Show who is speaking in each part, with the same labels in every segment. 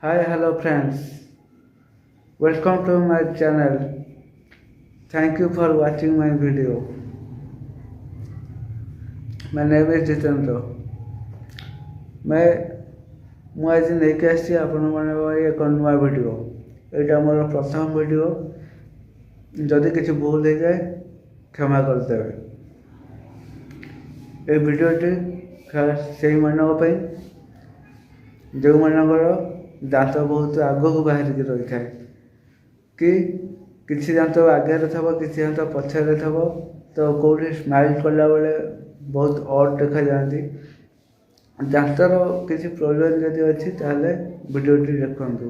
Speaker 1: Hi, hello friends. Welcome to my channel. Thank you for watching my video. My name is Jitendra. मैं ମୁଁ ଆଜି ନେଇକି ଆସିଛି ଆପଣମାନଙ୍କ ପାଇଁ ଏକ ନୂଆ ଭିଡ଼ିଓ। ଏଇଟା ମୋର ପ୍ରଥମ ଭିଡ଼ିଓ। ଯଦି କିଛି ଭୁଲ ହେଇଯାଏ କ୍ଷମା କରିଦେବେ। এই ଭିଡ଼ିଓଟି ସେଇମାନଙ୍କ ପାଇଁ ଯେଉଁମାନଙ୍କର ଦାନ୍ତ ବହୁତ ଆଗକୁ ବାହାରିକି ରହିଥାଏ କି କିଛି ଦାନ୍ତ ଆଗରେ ଥିବ କିଛି ଦାନ୍ତ ପଛରେ ଥିବ ତ କେଉଁଠି ସ୍ମାଇଲ୍ କଲାବେଳେ ବହୁତ ଅଡ୍ ଦେଖାଯାଆନ୍ତି। ଦାନ୍ତର କିଛି ପ୍ରୋବ୍ଲେମ୍ ଯଦି ଅଛି ତାହେଲେ ଭିଡ଼ିଓଟି ଦେଖନ୍ତୁ।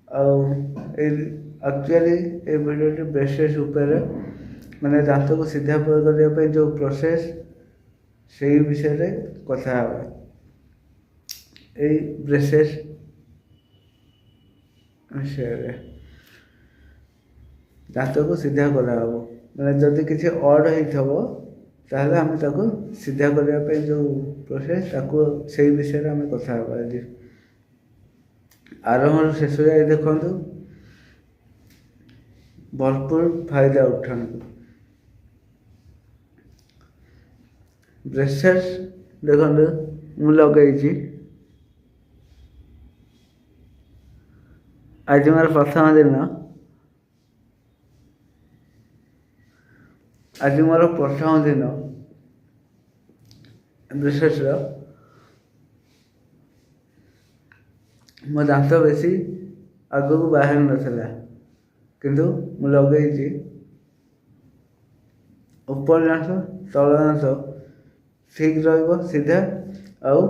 Speaker 1: ଆଉ ଆକ୍ଚୁଆଲି ଏ ଭିଡ଼ିଓଟି ବ୍ରେସେସ୍ ଉପରେ ମାନେ ଦାନ୍ତକୁ ସିଧା କରିବା ପାଇଁ ଯେଉଁ ପ୍ରୋସେସ୍ ସେଇ ବିଷୟରେ କଥା ହେବା। এই ব্রেসেস ବିଷୟରେ ଦାନ୍ତକୁ ସିଧା କରାହେବ। ମାନେ ଯଦି କିଛି ଅଡ୍ ହେଇଥିବ ତାହେଲେ ଆମେ ତାକୁ ସିଧା କରିବା ପାଇଁ ଯେଉଁ ପ୍ରୋସେସ୍ ତାକୁ ସେଇ ବିଷୟରେ ଆମେ କଥା ହେବା ଆଜି। ଆରମ୍ଭରୁ ଶେଷ ଯାଏ ଦେଖନ୍ତୁ, ଭରପୁର ଫାଇଦା ଉଠାନ୍ତୁ। ବ୍ରେସେସ୍ ଦେଖନ୍ତୁ ମୁଁ ଲଗେଇଛି। ଆଜି ମୋର ପ୍ରଥମ ଦିନ। ଆଜି ମୋର ପ୍ରଥମ ଦିନ ବ୍ରେସେସ୍ର। ମୋ ଦାନ୍ତ ବେଶୀ ଆଗକୁ ବାହାରି ନଥିଲା କିନ୍ତୁ ମୁଁ ଲଗେଇଛି। ଉପର ଦାନ୍ତ ତଳ ଦାନ୍ତ ଠିକ୍ ରହିବ ସିଧା। ଆଉ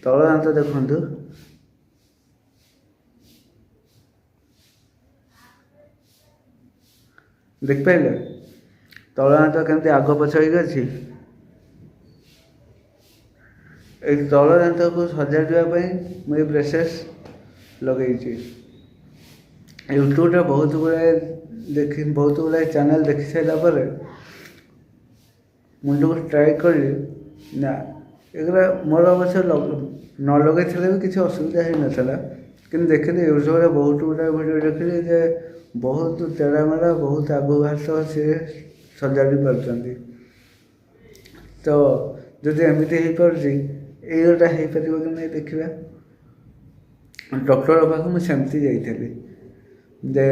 Speaker 1: ତଳ ଦାନ୍ତ ଦେଖନ୍ତୁ ଦେଖିପାରିଲେ ତଳ ଦାନ୍ତ କେମିତି ଆଗ ପଛ ହେଇକି ଅଛି। এই ତଳ ଦାନ୍ତକୁ ସଜାଡ଼ିବା ପାଇଁ ମୁଁ ଏ ବ୍ରେସେସ୍ ଲଗେଇଛି। ୟୁଟ୍ୟୁବରେ ବହୁତ ଗୁଡ଼ାଏ ଚ୍ୟାନେଲ୍ ଦେଖି ସାରିଲା ପରେ ମୁଣ୍ଡକୁ ଟ୍ରାଏ କଲି ନା ଏଗୁଡ଼ା ମୋର ଅବଶ୍ୟ ନ ଲଗେଇଥିଲେ ବି କିଛି ଅସୁବିଧା ହେଇନଥିଲା। କିନ୍ତୁ ଦେଖିଲି ୟୁଟ୍ୟୁବରେ ବହୁତ ଗୁଡ଼ାଏ ଭିଡ଼ିଓ ଦେଖିଲି ଯେ ବହୁତ ତେଢ଼ାମେଢ଼ା ବହୁତ ଆଗକୁ ଘାସ ସିଏ ସଜାଡ଼ି ପାରୁଛନ୍ତି। ତ ଯଦି ଏମିତି ହେଇପାରୁଛି ଏଇଟା ହେଇପାରିବ କି ନାହିଁ ଦେଖିବା। ଡକ୍ଟର ପାଖକୁ ମୁଁ ସେମିତି ଯାଇଥିଲି ଯେ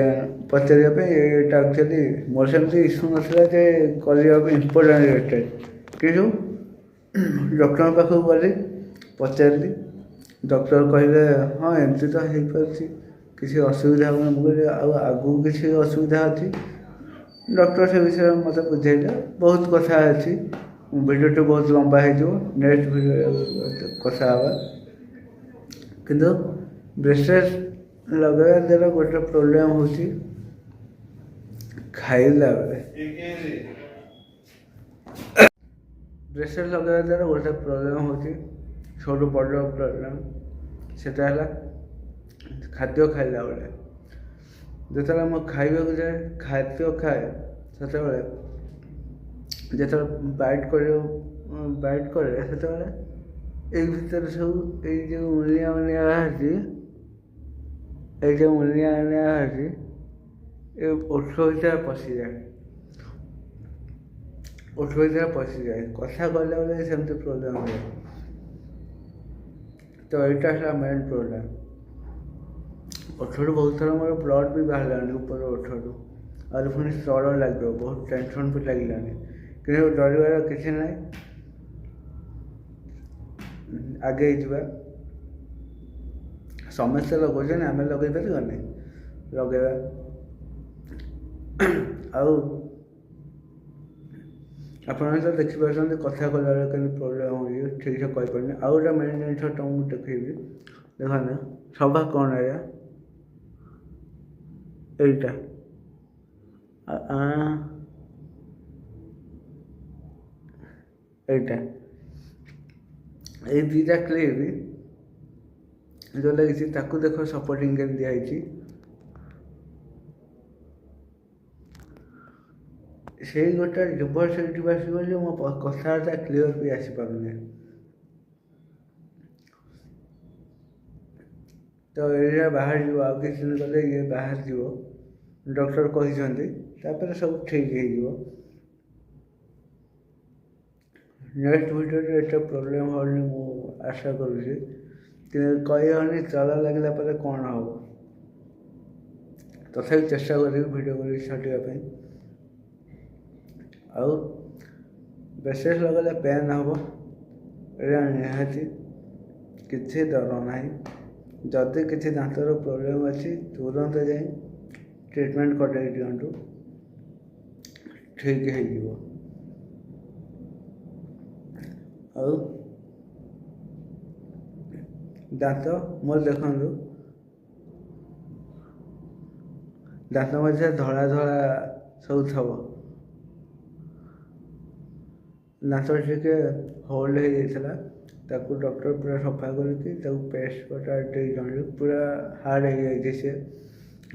Speaker 1: ପଚାରିବା ପାଇଁ। ଏଇଟା ଆକ୍ଚୁଆଲି ମୋର ସେମିତି ଇସ୍ୟୁ ନଥିଲା ଯେ କରିବା ପାଇଁ ଇମ୍ପୋର୍ଟାଣ୍ଟ ରିଲେଟେଡ୍, କିନ୍ତୁ ଡକ୍ଟରଙ୍କ ପାଖକୁ ଗଲି ପଚାରିଲି। ଡକ୍ଟର କହିଲେ ହଁ ଏମିତି ତ ହେଇପାରୁଛି, କିଛି ଅସୁବିଧା ହେବନି। ମୁଁ କହିଲି ଆଉ ଆଗକୁ କିଛି ଅସୁବିଧା ଅଛି? ଡକ୍ଟର ସେ ବିଷୟରେ ମୋତେ ବୁଝେଇଲେ। ବହୁତ କଥା ଅଛି, ଭିଡ଼ିଓଟି ବହୁତ ଲମ୍ବା ହେଇଯିବ, ନେକ୍ସଟ ଭିଡ଼ିଓ କଥା ହେବା। କିନ୍ତୁ ବ୍ରେସେସ୍ ଲଗାଇବା ଦ୍ୱାରା ଗୋଟେ ପ୍ରୋବ୍ଲେମ୍ ହେଉଛି ଖାଇଲା ବେଳେ। ବ୍ରେସେସ୍ ଲଗାଇବା ଦ୍ୱାରା ଗୋଟେ ପ୍ରୋବ୍ଲେମ୍ ହେଉଛି, ସବୁଠୁ ବଡ଼ ପ୍ରୋବ୍ଲେମ୍, ସେଟା ହେଲା ଖାଦ୍ୟ ଖାଇଲା ବେଳେ। ଯେତେବେଳେ ମୁଁ ଖାଇବାକୁ ଯାଏ ଖାଦ୍ୟ ଖାଏ ସେତେବେଳେ ଯେତେବେଳେ ବାଇଟ୍ କରେ ସେତେବେଳେ ଏଇ ଭିତରେ ସବୁ ଏଇ ଯେଉଁ ମୁଲିଆ ବାହାରିଛି, ଏ ଓଠ ଭିତରେ ପଶିଯାଏ। କଥା କହିଲା ବେଳେ ସେମିତି ପ୍ରୋବ୍ଲେମ୍ ହୁଏ। ତ ଏଇଟା ହେଲା ମେନ୍ ପ୍ରୋବ୍ଲେମ୍। ଓଠରୁ ବହୁତ ଥର ମୋର ବ୍ଲଡ଼ ବି ବାହାରିଲାଣି ଉପର ଓଠରୁ। ଆହୁରି ପୁଣି ସ୍ତର ଲାଗିବ, ବହୁତ ଟେନସନ୍ ବି ଲାଗିଲାଣି। କିନ୍ତୁ ଡରିବାର କିଛି ନାହିଁ, ଆଗେଇ ଯିବା। ସମସ୍ତେ ଲଗାଉଛନ୍ତି, ଆମେ ଲଗାଇ ପାରିବାନି? ଲଗାଇବା। ଆଉ ଆପଣ ତ ଦେଖିପାରୁଛନ୍ତି କଥା କହିଲାବେଳେ କେମିତି ପ୍ରୋବ୍ଲେମ୍ ହେଉଛି, ଠିକ୍ସେ କହିପାରୁନି। ଆଉ ଗୋଟେ ମେନ୍ ଜିନିଷ ତମକୁ ଦେଖେଇବି, ଦେଖନ୍ତୁ ସଭା କ'ଣ ଏଇଟା ଏଇ ଦୁଇଟା କ୍ଲିପ୍ ଯେଉଁ ଲାଗିଛି ତାକୁ ଦେଖ ସପୋର୍ଟିଂ କେମିତି ଦିଆହେଇଛି। ସେଇ ଗୋଟେ ରିଭର୍ସ ସେଇଠି ଆସିବ ଯେ ମୋ କଥାବାର୍ତ୍ତା କ୍ଲିଅର୍ ବି ଆସିପାରୁନି। तो एरिया बाहर जीव आउ किछि दिन गले ये बाहर जीव डॉक्टर कहिसंती तापर सब ठीक हो। नेक्स्ट वीडियो एटा प्रोब्लेम होनी मु आशा करुँगी कि कही होनी चला लगला पर कौन हम तथा चेष्टा करी वीडियो कर छाटियापी आउ बेसेस लगले पेन हम निहाती किसी डर ना जदि किसी दांतर प्रोब्लेम अच्छी तुरंत जा ट्रिटमेंट कर दिंटू ठीक हो। ଆଉ ଦାନ୍ତ ମୋର ଦେଖନ୍ତୁ ଦାନ୍ତ ମଧ୍ୟ ଧଳା ଧଳା ସବୁ ଥବ ଦାନ୍ତ ଟିକେ ହୋଲ୍ଡ ହେଇଯାଇଥିଲା ତାକୁ ଡକ୍ଟର ପୁରା ସଫା କରିକି ତାକୁ ପେଷ୍ଟ ବଟା ଦେଇଛନ୍ତି ପୁରା ହାର୍ଡ଼ ହେଇଯାଇଛି ସେ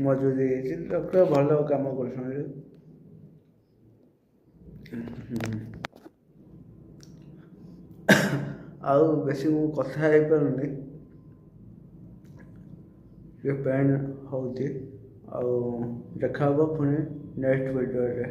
Speaker 1: ମଜବୁତ ହେଇଯାଇଛି ଡକ୍ଟର ଭଲ କାମ କରୁଛନ୍ତି। ଆଉ ବେଶୀ ମୁଁ କଥା ହେଇପାରୁନି ଟିକେ ପେନ୍ ହେଉଛି ଆଉ ଦେଖା ହେବ ପୁଣି ନେକ୍ସଟ ଭିଡ଼ିଓରେ।